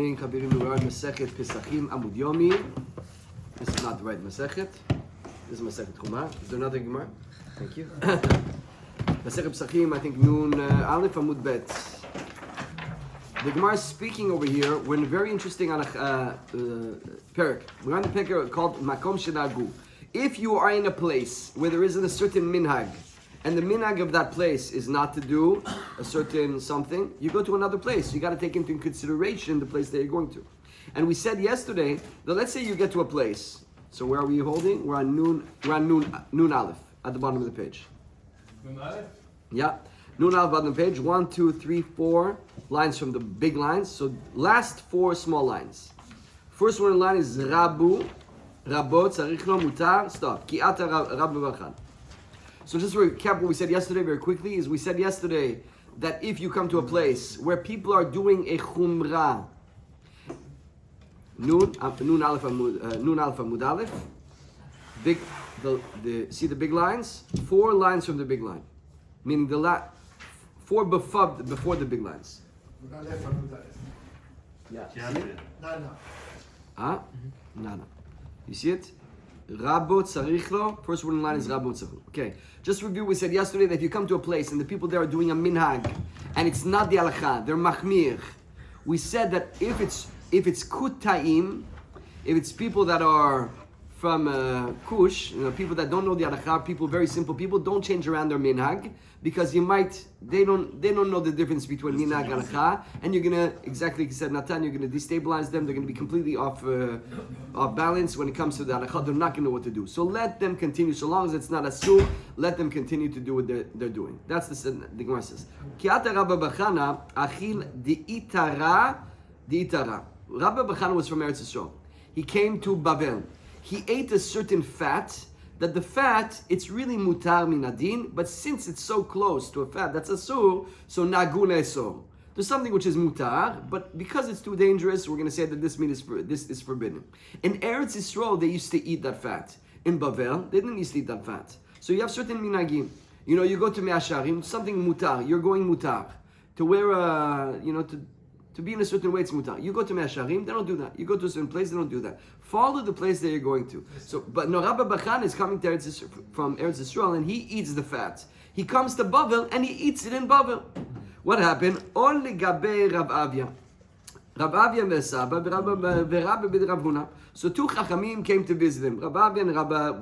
Kabirim, we are in Masechet Pesahim, Amoud Yomi. This is not the right Masechet. This is Masechet Chumah. Is there another Gemera? Thank you. Masechet Pesahim, I think Nun Aleph Amoud Bet. The Gemara is speaking over here. We're in a very interesting parak. We're on the parak called Makom Shenagu. If you are in a place where there isn't a certain minhag, and the minhag of that place is not to do a certain something, you go to another place. You got to take into consideration the place that you're going to. And we said yesterday that let's say you get to a place. So where are we holding? We're on Nun Aleph at the bottom of the page. Nun Aleph? Yeah. Nun Aleph bottom of the page. 1, 2, 3, 4 lines from the big lines. So last 4 small lines. First one in line is Rabu, Rabot, Tzarich Lo, Mutar, stop. Ki ata Rabu Bachan. So just to recap what we said yesterday very quickly, is we said yesterday that if you come to a place where people are doing a chumrah, Nun Aleph Amud Aleph, see the big lines? 4 lines from the big line. Meaning 4 before the big lines. Yeah. No. You see it? Rabot Tzarich Lo. First word in line is Rabot Tzarich Lo. Okay. Just review. We said yesterday that if you come to a place and the people there are doing a minhag, and it's not the halakha, they're machmir. We said that if it's kutaim, if it's people that are from Kush, people that don't know the halakha, people very simple people, don't change around their minhag because they don't know the difference between minhag and halakha, and you're gonna, exactly like you said, Natan, you're gonna destabilize them. They're gonna be completely off balance when it comes to the halakha. They're not gonna know what to do. So let them continue. So long as it's not asur, let them continue to do what they're doing. That's the Gemara says. Kiata Rabba Bachana achil diitara. Rabba Bachana was from Eretz Yisrael. He came to Babel. He ate a certain fat, that the fat, it's really mutar minadin, but since it's so close to a fat that's asur, so nagun esor. There's something which is mutar, but because it's too dangerous, we're going to say that this meat is forbidden. In Eretz Yisrael, they used to eat that fat. In Babel, they didn't used to eat that fat. So you have certain minagim. You go to Me'asharim, something mutar, you're going mutar. To wear to be in a certain way, it's mutar. You go to Me'asharim, they don't do that. You go to a certain place, they don't do that. Follow the place that you're going to. So, but no, Rabba Bachan is coming to from Eretz Yisrael, and he eats the fat. He comes to Babel, and he eats it in Babel. What happened? Only Gabe Rav Avia. Rav Avia and Saba, Rabba bid Rav Huna. So 2 Chachamim came to visit him. Rav Avia and Rabba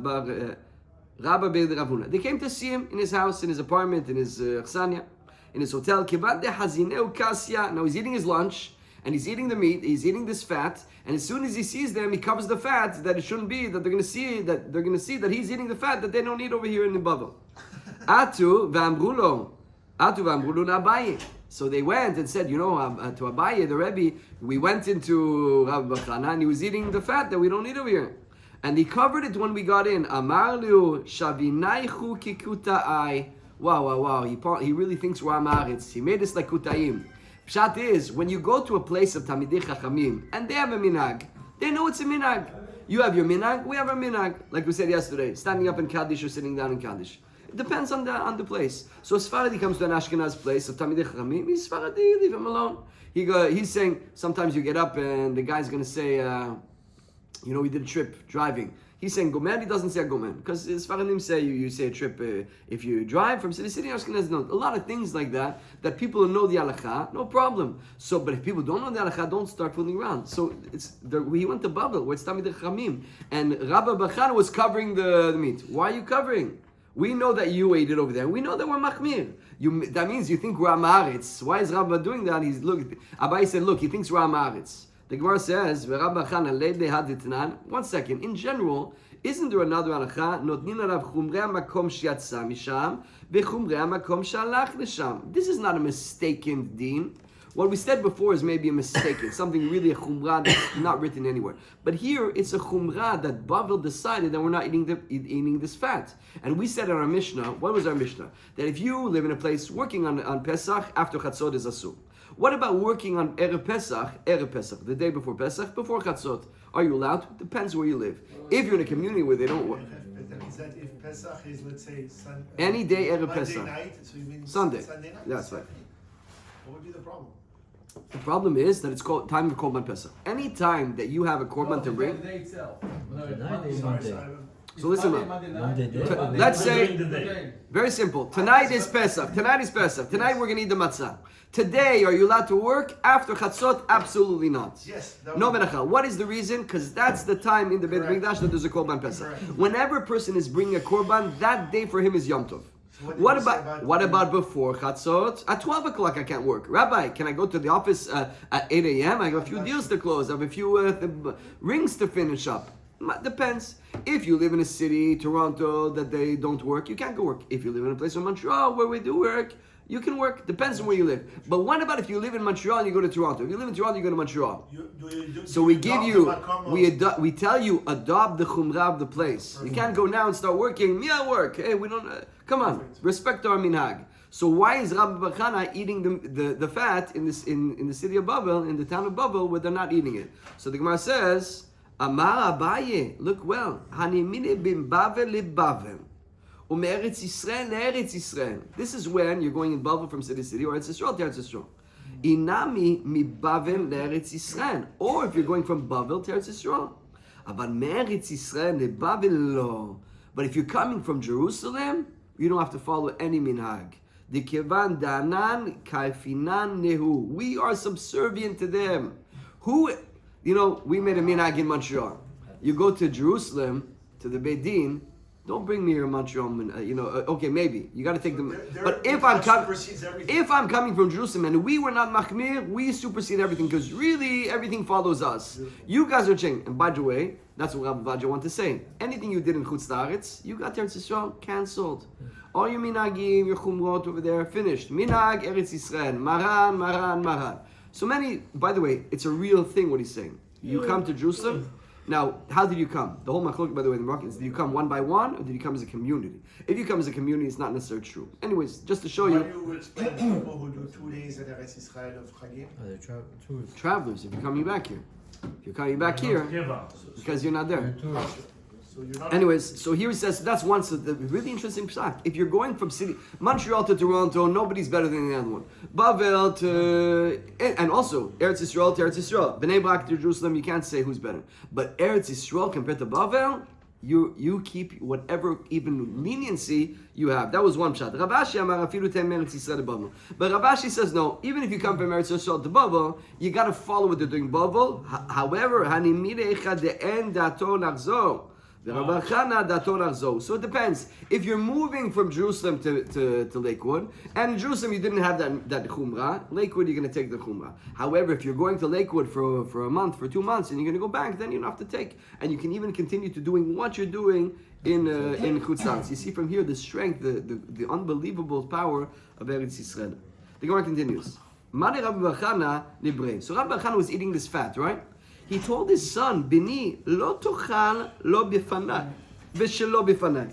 bid Rav Huna. They came to see him in his house, in his apartment, in his chsanya, in his hotel. Now he's eating his lunch, and he's eating the meat, he's eating this fat, and as soon as he sees them, he covers the fat that it shouldn't be, that they're going to see that he's eating the fat that they don't eat over here in the Babel. Atu v'amrulo Abaye. So they went and said, to Abaye, the Rebbe, we went into Rav Bachana, and he was eating the fat that we don't eat over here. And he covered it when we got in. Amarlu shavinaychu kikuta'ai. Wow. He really thinks we're Amaritz. He made us like Kutayim. Pshat is, when you go to a place of Talmidei Chachamim, and they have a minhag, they know it's a minhag. You have your minhag, we have our minhag. Like we said yesterday, standing up in Kaddish or sitting down in Kaddish. It depends on the place. So Sfaradi comes to an Ashkenaz place of Talmidei Chachamim, he's Sfaradi, leave him alone. He's saying, sometimes you get up and the guy's going to say, we did a trip driving. He's saying gomen, he doesn't say gomen. Because Sfaradim say you say a trip if you drive from city to city, Ashkenaz don't. A lot of things like that people who know the halakha, no problem. So, but if people don't know the halakha, don't start fooling around. So he went to Babel, where it's Talmidei Chachamim, and Rabba Bachan was covering the meat. Why are you covering? We know that you ate it over there. We know that we're machmir. That means you think we're Amaritz. Why is Rabba doing that? Abai said, look, he thinks we're Amaritz. The Gemara says, one second, in general, isn't there another halakha? This is not a mistaken deen. What we said before is maybe a mistake. It's something really a chumrah that's not written anywhere. But here, it's a chumrah that Bavel decided that we're not eating this fat. And we said in our Mishnah, what was our Mishnah? That if you live in a place working on Pesach, after Chatzot is asur. What about working on Erev Pesach, the day before Pesach, before Chatzot? Are you allowed? Depends where you live. If you're in a community where they don't work. Is that if Pesach is, let's say, any day Erev Monday Pesach. night, so you mean Sunday. Sunday night? That's right. What would be the problem? The problem is that it's called time of Korban Pesach. Any time that you have a Korban to bring, The day itself. so listen up. Monday. Let's say, During the day. very simple. Tonight is Pesach. Tonight we're gonna eat the matzah. Today, are you allowed to work after Chatzot? Absolutely not. Yes. No benacha. What is the reason? Because that's the time in the Beit Correct. Mikdash that there's a Korban Pesach. Correct. Whenever a person is bringing a Korban, that day for him is Yom Tov. So What did you say about before Chatzot? At 12 o'clock I can't work. Rabbi, can I go to the office at 8 a.m.? I have a few deals to close. I have a few rings to finish up. Depends. If you live in a city, Toronto, that they don't work, you can't go work. If you live in a place in Montreal where we do work, you can work. Depends on where you live. But what about if you live in Montreal and you go to Toronto? If you live in Toronto, you go to Montreal. So we give you, we tell you, adopt the chumrah of the place. You can't go now and start working. Me, I work. Hey, we don't. Come on, respect our minhag. So why is Rabbi Bar Chana eating the fat in the city of Babel, in the town of Babel, where they're not eating it? So the Gemara says, Amar Abaye, look well, Hanimine bin Babel li Babel. Umeretz Yisrael le'eretz Yisrael. This is when you're going in Babel from city to city, or Eretz Yisrael to Eretz Yisrael. Inami mi Babel le'eretz Yisrael. Or if you're going from Babel to Eretz Yisrael. Aval me'eretz Yisrael le'Babel lo. But if you're coming from Jerusalem, you don't have to follow any minhag. Dikevan danan kaifinan nehu. We are subservient to them. Who, we made a minhag in Montreal. You go to Jerusalem, to the Beit Din, don't bring me your Montreal, okay, maybe. You got to take them. But if I'm coming from Jerusalem and we were not machmir, we supersede everything because really everything follows us. You guys are changing. And by the way, that's what Rabbi Vaja wanted to say. Anything you did in Chutz La'aretz, you got Eretz Yisrael, cancelled. All your minhagim, your chumrot over there, finished. Minhag, Eretz Yisrael, maran. So many, by the way, it's a real thing what he's saying. You come to Jerusalem. Now, how did you come? The whole machlok, by the way, in the Moroccan is, did you come one by one, or did you come as a community? If you come as a community, it's not necessarily true. Anyways, just to show Why you. do you explain to people who do 2 days at Eretz Yisrael of Chagim? Travelers, if you're coming back here. If you're coming back here, Give up. because you're not there. So you're not. Anyways, so here he says, that's one, so the really interesting psak. If you're going from city, Montreal to Toronto, nobody's better than the other one. Babel to, and also, Eretz Yisrael to Eretz Yisrael. Bnei Brak to Jerusalem, you can't say who's better. But Eretz Yisrael compared to Babel, you keep whatever even leniency you have. That was one pshat. Ravashi amar afilu tem Eretz Yisrael to Babel. But Ravashi says no. Even if you come from Eretz Yisrael to Babel, you got to follow what they're doing. Babel. However, hanimire echad de'en dato nachzor. So it depends. If you're moving from Jerusalem to Lakewood, and in Jerusalem you didn't have that chumrah, Lakewood you're going to take the chumrah. However, if you're going to Lakewood for a month, for 2 months, and you're going to go back, then you don't have to take. And you can even continue to doing what you're doing in Chutz La'aretz. You see from here the strength, the unbelievable power of Eretz Yisrael. The Gemara continues. So Rabbi Bar Chana was eating this fat, right? He told his son, Bini, lo tochal lo bifanai, v'shelo bifanai.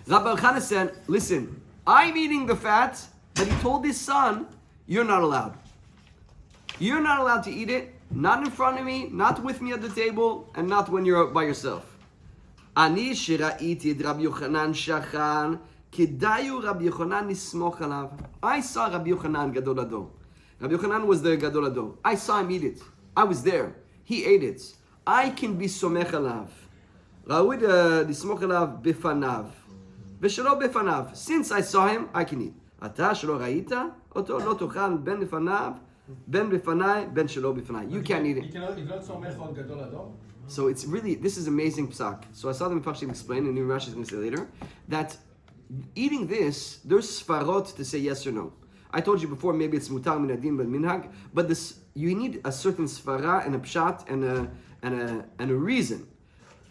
Rabbi Bar Chana said, listen, I'm eating the fat, but he told his son, you're not allowed. You're not allowed to eat it, not in front of me, not with me at the table, and not when you're by yourself. Ani shira'iti et Rabbi Yochanan shachan, kedayu Rabbi Yochanan nismoch alav. I saw Rabbi Yochanan gadol ador. Rabbi Yochanan was the gadol ador. I saw him eat it. I was there. He ate it. I can be somech alav. Raoud nismoch alav bifanav. V'shelo bifanav. Since I saw him, I can eat. Ata shelo ra'ita, oto lo tochal ben bifanav, ben bifanai, ben shelo bifanai. You can't eat it. So it's really, this is amazing psak. So I saw them Pashtim explain, and Rashi is going to say later, that eating this, there's svarot to say yes or no. I told you before, maybe it's mutar min adin but minhag, but this, you need a certain svara and a pshat and a reason.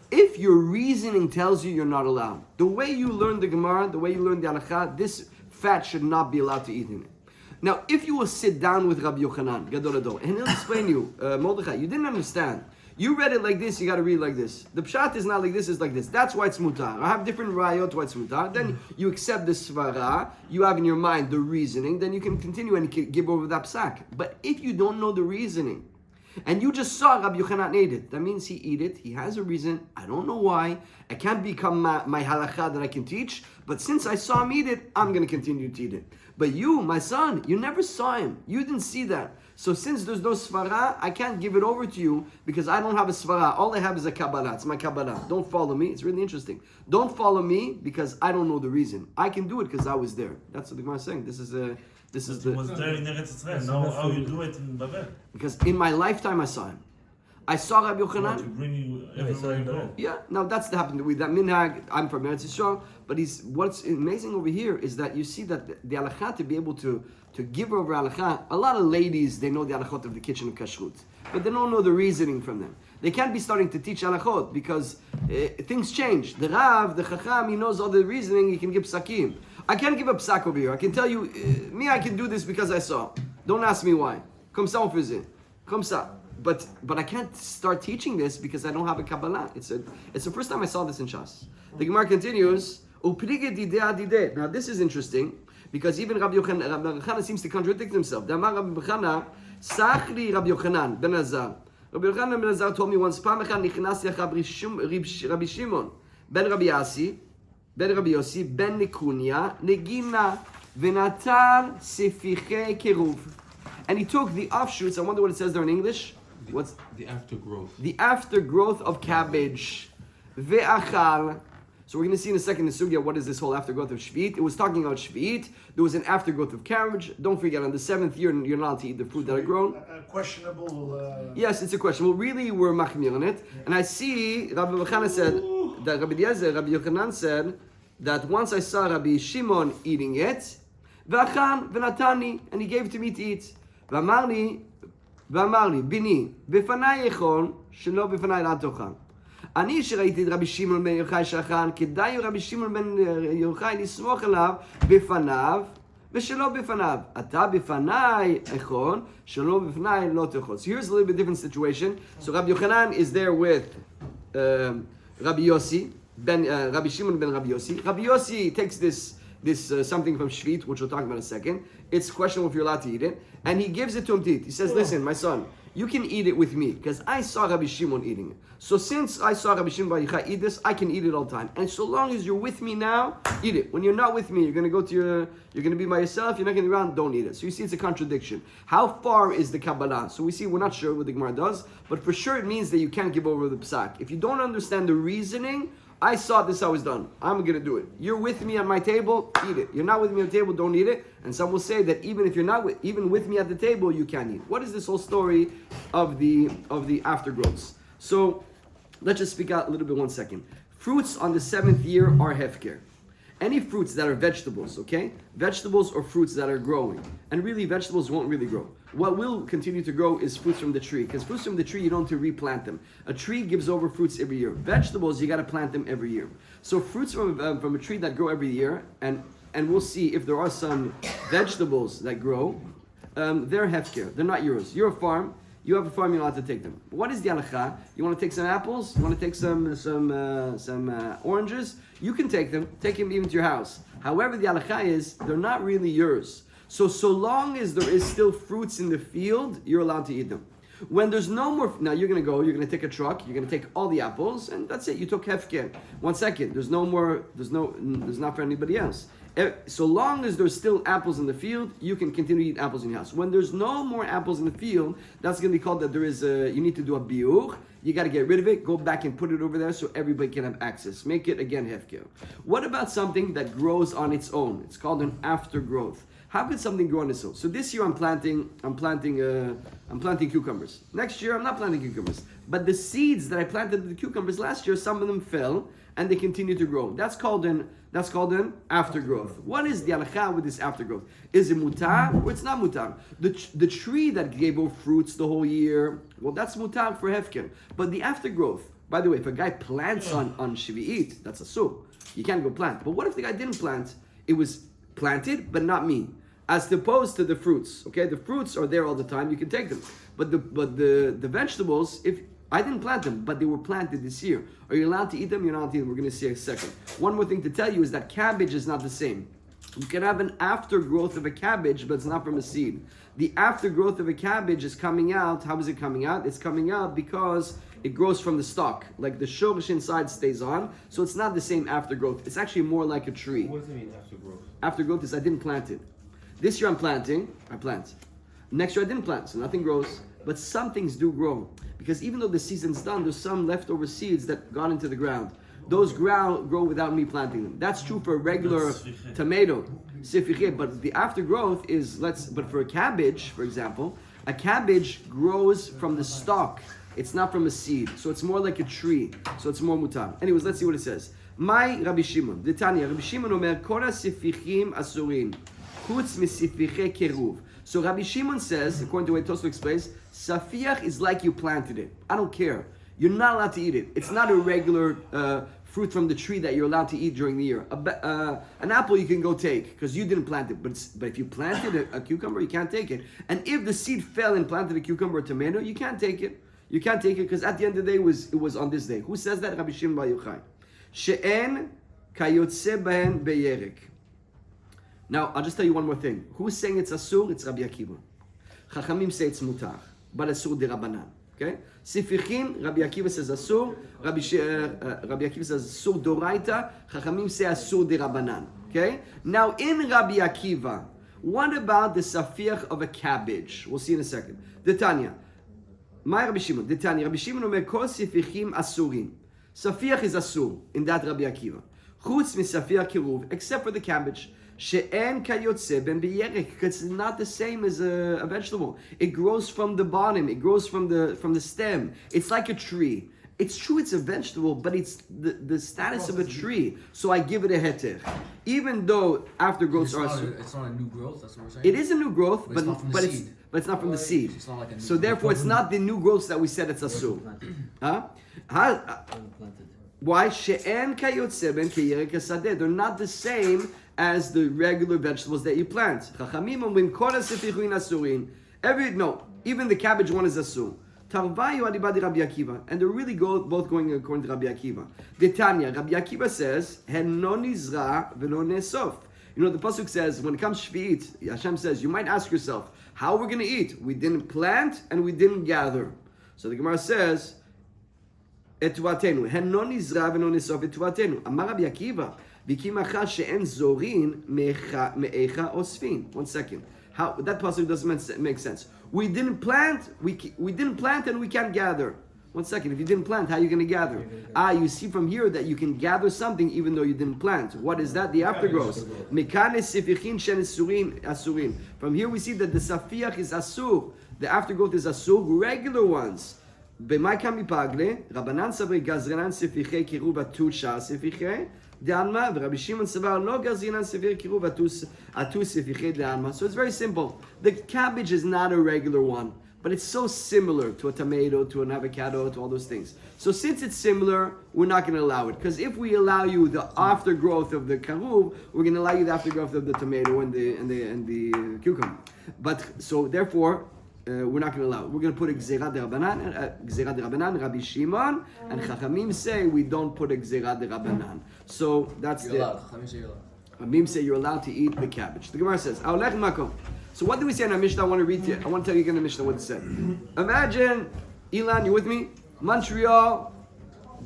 If your reasoning tells you you're not allowed, the way you learn the Gemara, the way you learn the halakha, this fat should not be allowed to eat in it. Now, if you will sit down with Rabbi Yochanan, Gadol Ador, and he'll explain you, Mordechai, you didn't understand. You read it like this, you got to read it like this. The pshat is not like this, it's like this. That's why it's mutar. I have different rayot why it's mutar. Then you accept the svara, you have in your mind the reasoning, then you can continue and give over that psak. But if you don't know the reasoning, and you just saw Rabbi Yochanan ate it, that means he eat it, he has a reason, I don't know why, I can't become my halakha that I can teach, but since I saw him eat it, I'm going to continue to eat it. But you, my son, you never saw him, you didn't see that. So since there's no svara, I can't give it over to you because I don't have a svara. All I have is a Kabbalah. It's my Kabbalah. Don't follow me. It's really interesting. Don't follow me because I don't know the reason. I can do it because I was there. That's what the Gemara is saying. This is the. Was there in Eretz Israel. Now how you do it in Babel? Because in my lifetime I saw him. I saw Rabbi Yochanan. To bring you everywhere you go. Yeah, now that's happened with that minhag. I'm from Eretz Yisrael, but what's amazing over here is that you see that the halakha, to be able to give over halakha, a lot of ladies, they know the halachot of the kitchen of kashrut, but they don't know the reasoning from them. They can't be starting to teach halachot because things change. The Rav, the Chacham, he knows all the reasoning, he can give psakim. I can't give a psak over here. I can tell you, I can do this because I saw. Don't ask me why. Comme ça on faisait. Comme ça. But I can't start teaching this because I don't have a Kabbalah. It's the first time I saw this in Shas. The Gemara continues. Now this is interesting because even Rabbi Yochanan seems to contradict himself. Rabbi Yochanan ben Azar. Rabbi Yochanan ben Azar told me once. Rabbi Shimon ben Rabbi Yasi ben Rabbi Yossi ben Nikunya negina v'natar sefiche keruv. And he took the offshoots. I wonder what it says there in English. What's the aftergrowth? The aftergrowth of cabbage. Ve'achal. So we're going to see in a second in Sugya what is this whole aftergrowth of Shvit. It was talking about Shvit. There was an aftergrowth of cabbage. Don't forget, on the 7th year, you're not allowed to eat the fruit that are grown. Questionable. Yes, it's a question. Well, really, we're machmir on it. And I see Rabbi Yochanan said that Rabbi Yochanan said that once I saw Rabbi Shimon eating it, ve'achal ve'natani, and he gave it to me to eat. ואמר לי, בני, בפניי יכול, שלא בפניי לא תאכל. אני שראיתי את רבי שמעון בן יוחאי שאכל, כדאי רבי שמעון בן יוחאי לסמוך עליו בפניו, ושלא בפניו. אתה בפניי יכול, שלא בפניי לא תאכל. So here's a little bit different situation. So Rabbi Yochanan is there with Rabbi Yossi, Rabbi Shimon ben Rabbi Yossi. Rabbi Yossi takes this something from Shvit, which we'll talk about in a second. It's questionable if you're allowed to eat it. And he gives it to him to eat. He says, listen, my son, you can eat it with me, because I saw Rabbi Shimon eating it. So since I saw Rabbi Shimon Bar Yochai eat this, I can eat it all the time. And so long as you're with me now, eat it. When you're not with me, you're going to be by yourself, you're not going to be around, don't eat it. So you see it's a contradiction. How far is the Kabbalah? So we see, we're not sure what the Gemara does, but for sure it means that you can't give over the psak. If you don't understand the reasoning, I saw this how it's done. I'm going to do it. You're with me at my table, eat it. You're not with me at the table, don't eat it. And some will say that even if you're not even with me at the table, you can't eat. What is this whole story of the aftergrowths? So let's just speak out a little bit 1 second. Fruits on the 7th year are hefker. Any fruits that are vegetables, okay? Vegetables or fruits that are growing. And really, vegetables won't really grow. What will continue to grow is fruits from the tree. Because fruits from the tree, you don't have to replant them. A tree gives over fruits every year. Vegetables, you got to plant them every year. So fruits from a tree that grow every year, and we'll see if there are some vegetables that grow, they're hefker. They're not yours. You're a farm. You have a farm, you're allowed to take them. What is the halakha? You want to take some apples? You want to take some oranges? You can take them. Take them even to your house. However, the halakha is, they're not really yours. So long as there is still fruits in the field, you're allowed to eat them. When there's no more, now you're going to take a truck, you're going to take all the apples, and that's it. You took hefker. 1 second, there's not for anybody else. So long as there's still apples in the field, you can continue to eat apples in your house. When there's no more apples in the field, that's going to be called that you need to do a biur. You got to get rid of it, go back and put it over there so everybody can have access. Make it, again, hefker. What about something that grows on its own? It's called an aftergrowth. How could something grow on its own? So this year I'm planting cucumbers. Next year I'm not planting cucumbers. But the seeds that I planted in the cucumbers last year, some of them fell and they continue to grow. That's called an aftergrowth. What is the halakha with this aftergrowth? Is it mutar or it's not mutar? The tree that gave off fruits the whole year, well, that's mutar for hefker. But the aftergrowth, by the way, if a guy plants on Shvi'it, that's a sur. You can't go plant. But what if the guy didn't plant? It was planted, but not me. As opposed to the fruits. Okay, the fruits are there all the time. You can take them. But the vegetables, if I didn't plant them, but they were planted this year, are you allowed to eat them? You're not allowed to eat them. We're going to see in a second. One more thing to tell you is that cabbage is not the same. You can have an aftergrowth of a cabbage, but it's not from a seed. The aftergrowth of a cabbage is coming out. How is it coming out? It's coming out because it grows from the stalk. Like the shorish inside stays on. So it's not the same aftergrowth. It's actually more like a tree. What does it mean, aftergrowth? Aftergrowth is I didn't plant it. This year I'm planting. I plant. Next year I didn't plant, so nothing grows. But some things do grow. Because even though the season's done, there's some leftover seeds that got into the ground. Those grow without me planting them. That's true for a regular tomato, but the aftergrowth is, but for a cabbage, for example, a cabbage grows from the stalk. It's not from a seed. So it's more like a tree. So it's more mutar. Anyways, let's see what it says. My Rabbi Shimon, Detanya, Rabbi Shimon omer, Kora sifichim asurin, chutz misifiche keruv. So Rabbi Shimon says, according to what Tosfos explains, safiach is like you planted it. I don't care. You're not allowed to eat it. It's not a regular fruit from the tree that you're allowed to eat during the year. An apple you can go take because you didn't plant it. But if you planted a cucumber, you can't take it. And if the seed fell and planted a cucumber or tomato, you can't take it. You can't take it because at the end of the day, it was on this day. Who says that? Rabbi Shimon Bar Yochai. She'en kayotze behen beyerek. Now, I'll just tell you one more thing. Who's saying it's asur? It's Rabbi Akiva. Chachamim say it's mutar, but asur derabanan. Okay? Sifichim, Rabbi Akiva says asur. Rabbi Akiva says asur doraita. Chachamim say asur derabanan. Okay? Now, in Rabbi Akiva, what about the safiach of a cabbage? We'll see in a second. Detanya. My Rabbi Shimon. Detanya. Rabbi Shimon omer kol sifichim asurim. Safiach is asur in that Rabbi Akiva. Chutz misafiach kiruv, except for the cabbage. She'en kayotze ben biyerek, because it's not the same as a vegetable. It grows from the bottom. It grows from the stem. It's like a tree. It's true it's a vegetable, but it's the status of a tree. So I give it a heter. Even though aftergrowths are... It's not a new growth, that's what we're saying? It is a new growth, but it's not from the seed. It's not like a So therefore it's not the new growths that we said it's asur. Why? She'en kayotze ben kiyerek hasadeh. They're not the same as the regular vegetables that you plant. Chachamim omrim kol hasifichuin asurin. Even the cabbage one is asur. Tarvayu adibadi Rabbi Akiva, and they're really both going according to Rabbi Akiva. Detanya, Rabbi Akiva says, "Heno nizra velo nesof." You know the pasuk says when it comes Shvi'it, Hashem says you might ask yourself, how are we going to eat? We didn't plant and we didn't gather. So the Gemara says, "Etvatenu heno nizra velo nesof etvatenu." Amar Rabbi Akiva. One second. How that pasuk doesn't make sense. We didn't plant. We didn't plant, and we can't gather. One second. If you didn't plant, how are you going to gather? You see from here that you can gather something even though you didn't plant. What is that? The aftergrowth. From here we see that the safiach is asur. The aftergrowth is asur. Regular ones. Rabbanan sabri gazranan sifiche kiru batu shar sifiche. So it's very simple. The cabbage is not a regular one, but it's so similar to a tomato, to an avocado, to all those things. So since it's similar, we're not going to allow it. Because if we allow you the aftergrowth of the karuv, we're going to allow you the aftergrowth of the tomato and the cucumber. But so therefore, we're not going to allow it. We're going to put a Gzera Derabanan, Rabbi Shimon, and Chachamim say we don't put a Gzera Derabanan. So that's you're allowed. Chachamim say you're allowed to eat the cabbage. The Gemara says, Aolech makom. So what do we say in our Mishnah? I want to read to you. I want to tell you again the Mishnah what it said. Imagine, Ilan, you with me? Montreal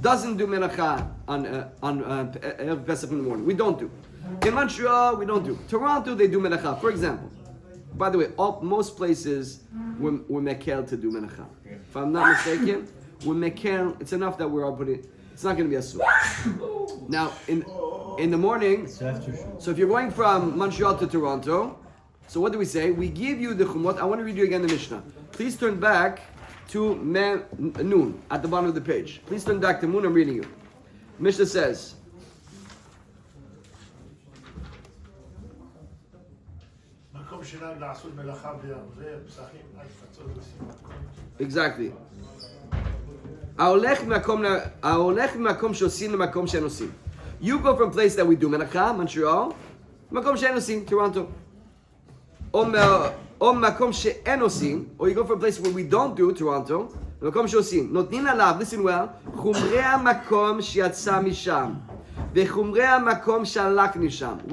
doesn't do melacha on Erev Pesach in the morning. We don't do. In Montreal, we don't do. Toronto, they do melacha. For example. By the way, most places we're mekel to do menacha. If I'm not mistaken, we're mekel. It's enough that we're all putting. It's not going to be a soup. Now, in the morning. So if you're going from Montreal to Toronto, so what do we say? We give you the chumot. I want to read you again the Mishnah. Please turn back to Noon at the bottom of the page. Please turn back to Noon. I'm reading you. Mishnah says. Exactly. You go from place that we do melacha, Montreal, makom she'en osin, Toronto. Or you go from a place where we don't do Toronto, makom she'osin. Notnin alav, listen well, chumrei makom she'yatsa misham. We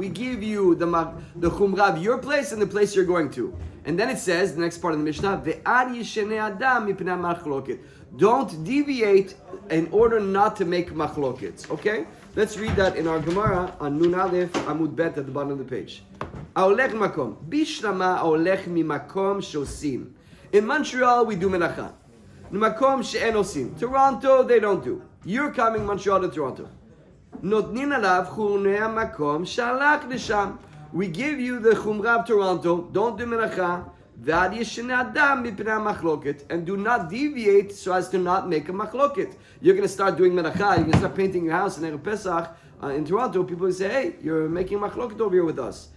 give you the chumrah of your place and the place you're going to. And then it says, the next part of the Mishnah, don't deviate in order not to make machlokets. Okay? Let's read that in our Gemara on Nun Aleph, Amoud Bet at the bottom of the page. ההולך ממקום. בשלמה ההולך ממקום שעושים. In Montreal we do מלאכה. במקום שאין עושים. Toronto they don't do. You're coming Montreal to Toronto. נותנים עליו חומרי המקום שהלך לשם. We give you the חומרה of Toronto, don't do מלאכה, ועד ישנה אדם מפני המחלוקת, and do not deviate so as to not make a מחלוקת. You're going to start doing מלאכה, you're going to start painting your house in Erev Pesach in Toronto, people will say, hey, you're making מחלוקת over here with us.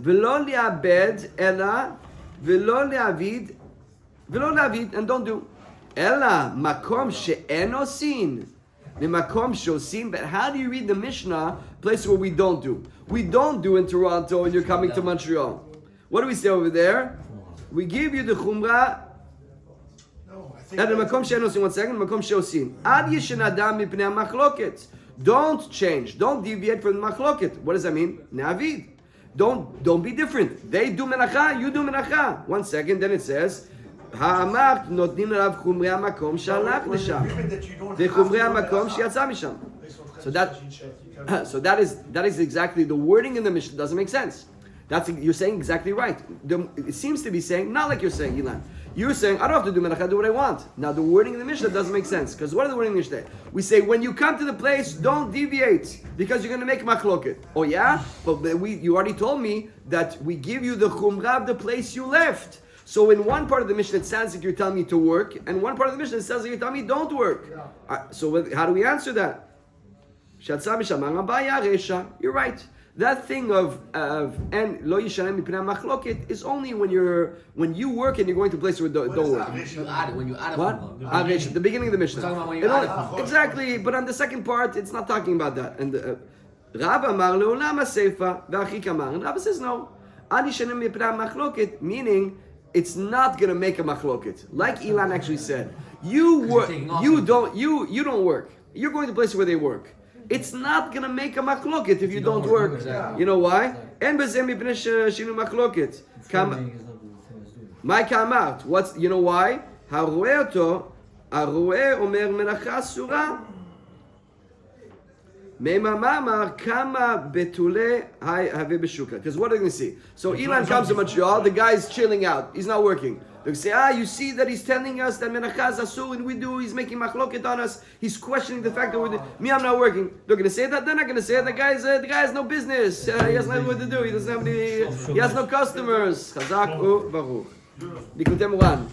ולא לאבד, אלא, ולא להביד, and don't do. אלא מקום שאין עושים. Mimakom shosin, but how do you read the Mishnah, place where we don't do? We don't do in Toronto and you're coming to Montreal. What do we say over there? We give you the Chumrah. No, I think. And the Makom she'enosin, 1 second, Makom she'osin. Ad yishen adam mipnei machloket. Don't change, don't deviate from the machloket. What does that mean? Navid. Don't be different. They do melacha, you do melacha. 1 second, then it says, האמרת נותנים עליו חומרי המקום שהלך לשם וחומרי המקום שיצא משם. So that is exactly the wording in the Mishnah doesn't make sense. You're saying exactly right. It seems to be saying not like you're saying, Ilan. You're saying I don't have to do melacha, do what I want. Now the wording in the Mishnah doesn't make sense because what are the wording in the Mishnah? We say when you come to the place, don't deviate because you're going to make machloket. Oh yeah, but you already told me that we give you the chumrah of the place you left. So in one part of the Mishnah, it sounds like you're telling me to work, and one part of the Mishnah, it sounds like you're telling me don't work. So how do we answer that? You're right. That thing of and lo yishalem mipnei machloket is only when you work and you're going to a place where don't work. When you add it. What? The beginning of the Mishnah. Exactly, but on the second part, it's not talking about that. And Rav amar leolam ha'seifa v'achik amar, and Rav says no. Ad yishalem mipnei machloket, meaning it's not going to make a machloket. Like Ilan actually said, you don't work. You're going to places where they work. It's not going to make a machloket if you don't work. Exactly. You know why? En bezeh mipnei shinu machloket. My kamart. You know why? Haroeh oto, haroeh omer melacha asura. Because what are they going to see? So Ilan comes to Montreal, the guy's chilling out, he's not working. They say, you see that he's telling us that menachah is asur and we do, he's making machloket on us, he's questioning the fact that we're doing. Me, I'm not working. They're going to say that? They're not going to say it. The guy has no business. He has nothing what to do. He doesn't have any, he has no customers. Chazak u baruch. Likutei Moran.